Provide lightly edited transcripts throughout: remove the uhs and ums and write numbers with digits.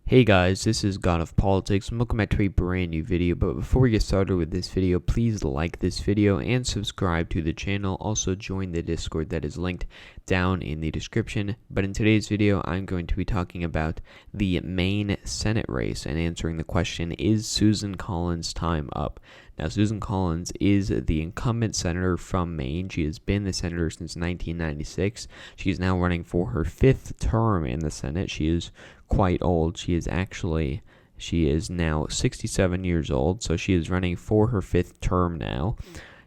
Hey guys, this is God of Politics and welcome back to a brand new video. But before we get started with this video, please like this video and subscribe to the channel. Also join the Discord that is linked down in the description. But in today's video, I'm going to be talking about the Maine Senate race and answering the question, is Susan Collins' time up? Now, Susan Collins is the incumbent senator from Maine. She has been the senator since 1996. She's now running for her fifth term in the Senate. She is quite old. She is now 67 years old, so she is running for her fifth term now.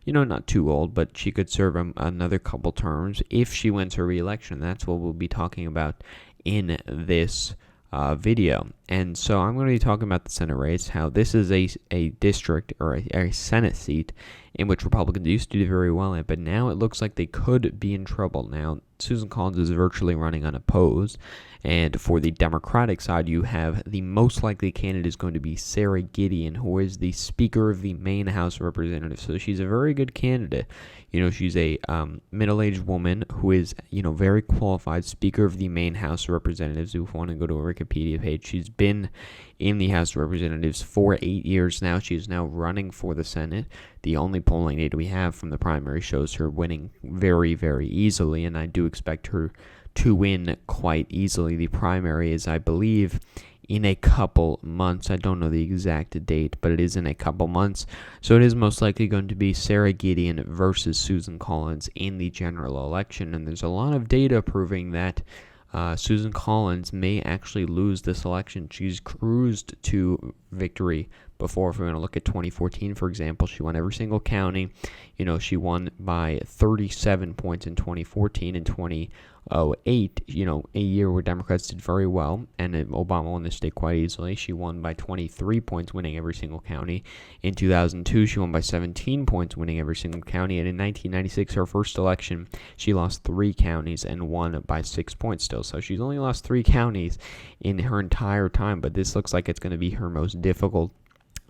You know, not too old, but she could serve another couple terms if she wins her re-election. That's what we'll be talking about in this video. And so I'm going to be talking about the Senate race, how this is a district or a Senate seat in which Republicans used to do very well in, but now it looks like they could be in trouble. Now, Susan Collins is virtually running unopposed, and for the Democratic side, you have the most likely candidate is going to be Sarah Gideon, who is the Speaker of the Maine House of Representatives. So she's a very good candidate. You know, she's a middle-aged woman who is, very qualified Speaker of the Maine House of Representatives. If you want to go to a Wikipedia page, she's been in the House of Representatives for 8 years now. She is now running for the Senate. The only polling data we have from the primary shows her winning very, very easily, and I do expect her to win quite easily. The primary is, I believe, in a couple months. I don't know the exact date, but it is in a couple months. So it is most likely going to be Sarah Gideon versus Susan Collins in the general election, and there's a lot of data proving that Susan Collins may actually lose this election. She's cruised to victory before. If we're going to look at 2014, for example, she won every single county. She won by 37 points in 2014 and 2008, a year where Democrats did very well, and Obama won the state quite easily. She won by 23 points, winning every single county. In 2002, she won by 17 points, winning every single county. And in 1996, her first election, she lost 3 counties and won by 6 points still. So she's only lost 3 counties in her entire time, but this looks like it's going to be her most difficult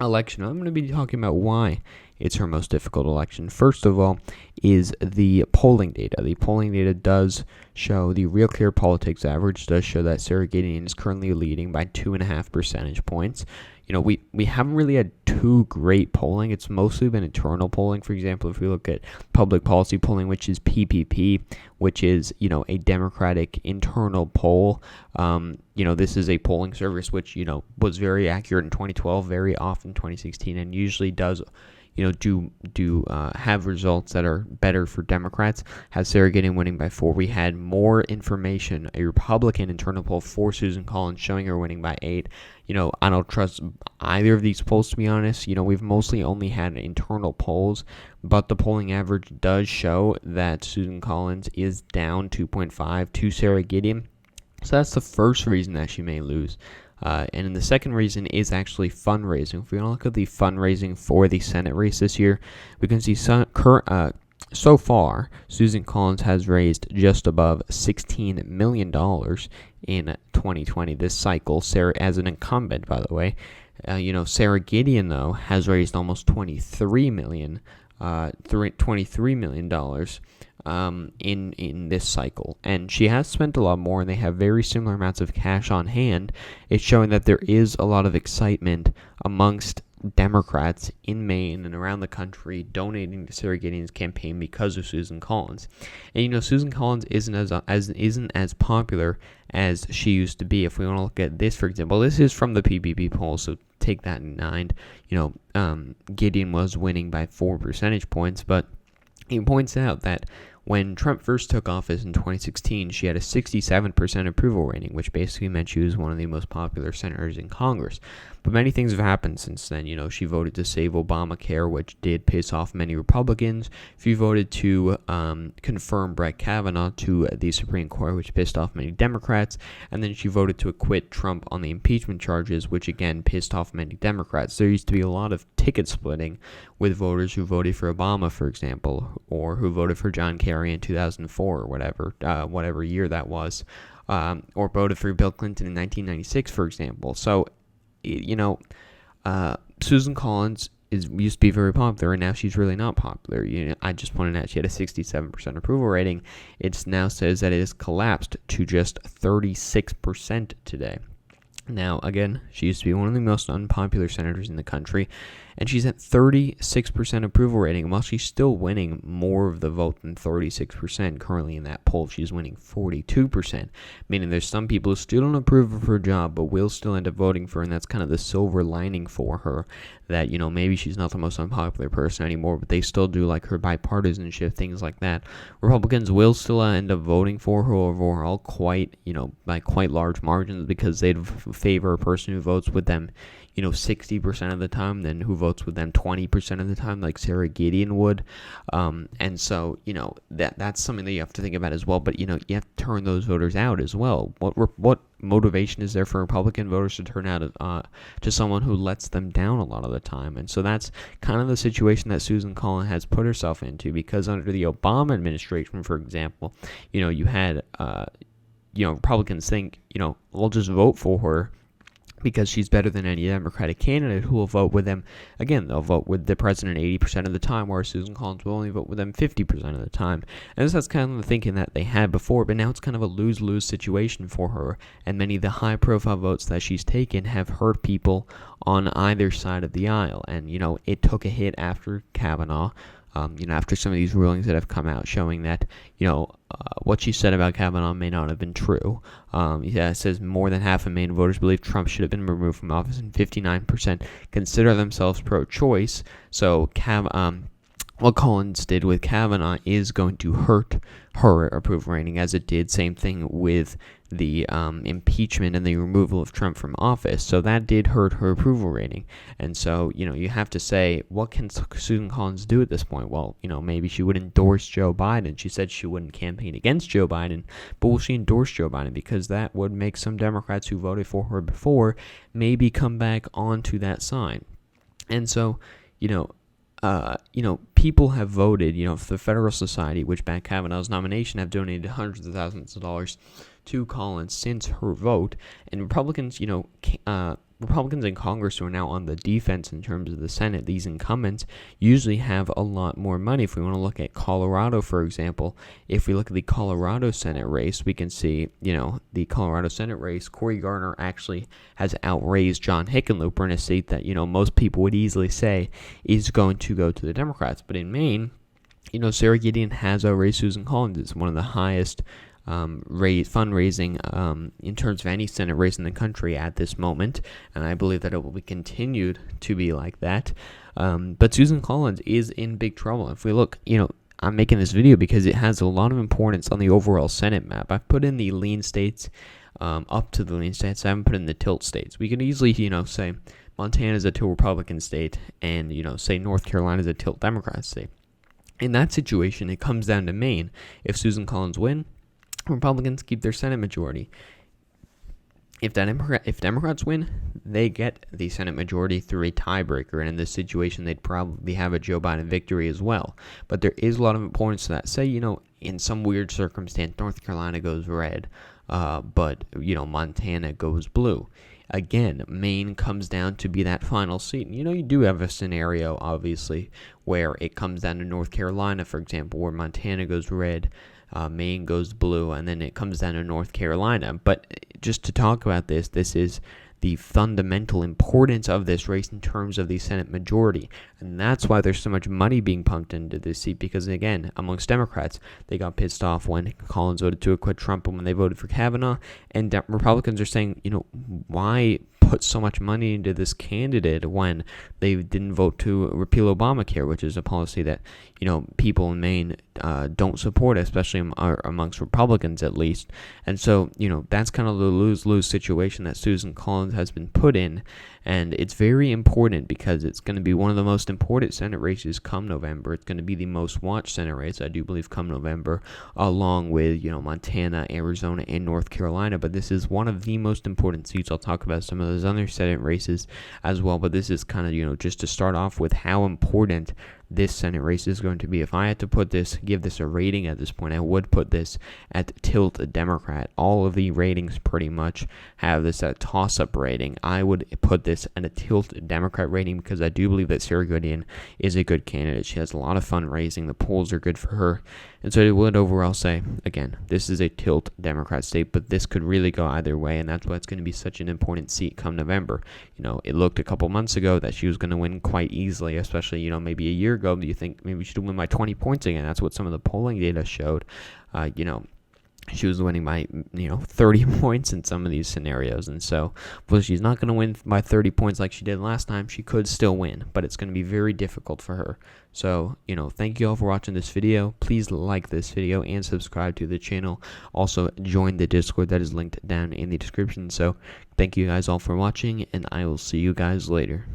election. I'm going to be talking about why it's her most difficult election. First of all is the polling data. The polling data does show, the Real Clear Politics average does show that Sarah Gideon is currently leading by 2.5 percentage points. We haven't really had too great polling. It's mostly been internal polling. For example, if we look at public policy polling, which is PPP, which is, a Democratic internal poll. This is a polling service which, was very accurate in 2012, very off in 2016, and usually does have results that are better for Democrats. Has Sarah Gideon winning by 4. We had more information, a Republican internal poll for Susan Collins showing her winning by 8. I don't trust either of these polls, to be honest. We've mostly only had internal polls, but the polling average does show that Susan Collins is down 2.5 to Sarah Gideon. So that's the first reason that she may lose. And then the second reason is actually fundraising. If we want to look at the fundraising for the Senate race this year, we can see so far, Susan Collins has raised just above $16 million in 2020, this cycle. Sarah, as an incumbent, by the way, Sarah Gideon, though, has raised almost $23 million in this cycle, and she has spent a lot more, and they have very similar amounts of cash on hand. It's showing that there is a lot of excitement amongst Democrats in Maine and around the country donating to Sarah Gideon's campaign because of Susan Collins. And Susan Collins isn't as popular as she used to be. If we want to look at this, for example, this is from the PPP poll, so take that in mind. Gideon was winning by 4 percentage points, but he points out that when Trump first took office in 2016, she had a 67% approval rating, which basically meant she was one of the most popular senators in Congress. But many things have happened since then. She voted to save Obamacare, which did piss off many Republicans. She voted to confirm Brett Kavanaugh to the Supreme Court, which pissed off many Democrats. And then she voted to acquit Trump on the impeachment charges, which again pissed off many Democrats. There used to be a lot of ticket splitting with voters who voted for Obama, for example, or who voted for John Kerry in 2004 or whatever year that was, or voted for Bill Clinton in 1996, for example. So, Susan Collins used to be very popular, and now she's really not popular. I just pointed out she had a 67% approval rating. It now says that it has collapsed to just 36% today. Now, again, she used to be one of the most unpopular senators in the country, and she's at 36% approval rating. While she's still winning more of the vote than 36%, currently in that poll, she's winning 42%, meaning there's some people who still don't approve of her job, but will still end up voting for her, and that's kind of the silver lining for her, that, maybe she's not the most unpopular person anymore, but they still do like her bipartisanship, things like that. Republicans will still end up voting for her overall by quite large margins, because they'd favor a person who votes with them 60% of the time than who votes with them 20% of the time, like Sarah Gideon would. And so, that's something that you have to think about as well. But, you have to turn those voters out as well. What motivation is there for Republican voters to turn out to someone who lets them down a lot of the time? And so that's kind of the situation that Susan Collins has put herself into, because under the Obama administration, for example, you had, Republicans think, we'll just vote for her because she's better than any Democratic candidate who will vote with them. Again, they'll vote with the president 80% of the time, whereas Susan Collins will only vote with them 50% of the time. And that's kind of the thinking that they had before, but now it's kind of a lose-lose situation for her, and many of the high-profile votes that she's taken have hurt people on either side of the aisle. And, it took a hit after Kavanaugh. After some of these rulings that have come out showing that, what she said about Kavanaugh may not have been true. It says more than half of Maine voters believe Trump should have been removed from office, and 59% consider themselves pro-choice. So what Colllins did with Kavanaugh is going to hurt her approval rating, as it did same thing with the impeachment and the removal of Trump from office. So that did hurt her approval rating. And so, you have to say, what can Susan Collins do at this point? Well, maybe she would endorse Joe Biden. She said she wouldn't campaign against Joe Biden, but will she endorse Joe Biden? Because that would make some Democrats who voted for her before maybe come back onto that side. And so, people have voted, for the Federal Society, which backed Kavanaugh's nomination, have donated hundreds of thousands of dollars to Collins since her vote. And Republicans, Republicans in Congress who are now on the defense in terms of the Senate, these incumbents usually have a lot more money. If we want to look at Colorado, for example, if we look at the Colorado Senate race, we can see, the Colorado Senate race, Cory Gardner actually has outraised John Hickenlooper in a seat that, most people would easily say is going to go to the Democrats. But in Maine, Sarah Gideon has outraised Susan Collins. It's one of the highest fundraising in terms of any Senate race in the country at this moment, and I believe that it will be continued to be like that. But Susan Collins is in big trouble. If we look, I'm making this video because it has a lot of importance on the overall Senate map. I've put in the lean states up to the lean states. I haven't put in the tilt states. We could easily, say Montana is a tilt Republican state, and say North Carolina is a tilt Democrat state. In that situation, it comes down to Maine. If Susan Collins wins, Republicans keep their Senate majority. If Democrats win, they get the Senate majority through a tiebreaker, and in this situation, they'd probably have a Joe Biden victory as well. But there is a lot of importance to that. Say, in some weird circumstance, North Carolina goes red, but, Montana goes blue. Again, Maine comes down to be that final seat. And, you do have a scenario, obviously, where it comes down to North Carolina, for example, where Montana goes red, Maine goes blue, and then it comes down to North Carolina. But just to talk about this is the fundamental importance of this race in terms of the Senate majority. And that's why there's so much money being pumped into this seat, because, again, amongst Democrats, they got pissed off when Collins voted to acquit Trump and when they voted for Kavanaugh. And Republicans are saying, why put so much money into this candidate when they didn't vote to repeal Obamacare, which is a policy that, people in Maine don't support, especially amongst Republicans at least. And so, that's kind of the lose-lose situation that Susan Collins has been put in. And it's very important because it's going to be one of the most important Senate races come November. It's going to be the most watched Senate race, I do believe, come November, along with, Montana, Arizona, and North Carolina. But this is one of the most important seats. I'll talk about some of those other Senate races as well. But this is kind of, just to start off with how important this Senate race is going to be. If I had to give this a rating at this point, I would put this at tilt Democrat. All of the ratings pretty much have this at toss-up rating. I would put this at a tilt Democrat rating because I do believe that Sarah Gideon is a good candidate. She has a lot of fundraising. The polls are good for her. And so I would overall say, again, this is a tilt Democrat state, but this could really go either way, and that's why it's going to be such an important seat come November. It looked a couple months ago that she was going to win quite easily, especially, maybe a year ago. Do you think maybe she should win by 20 points again? That's what some of the polling data showed. She was winning by 30 points in some of these scenarios, and so she's not going to win by 30 points like she did last time. She could still win, but it's going to be very difficult for her. So thank you all for watching this video. Please like this video and subscribe to the channel. Also join the Discord that is linked down in the description. So thank you guys all for watching, and I will see you guys later.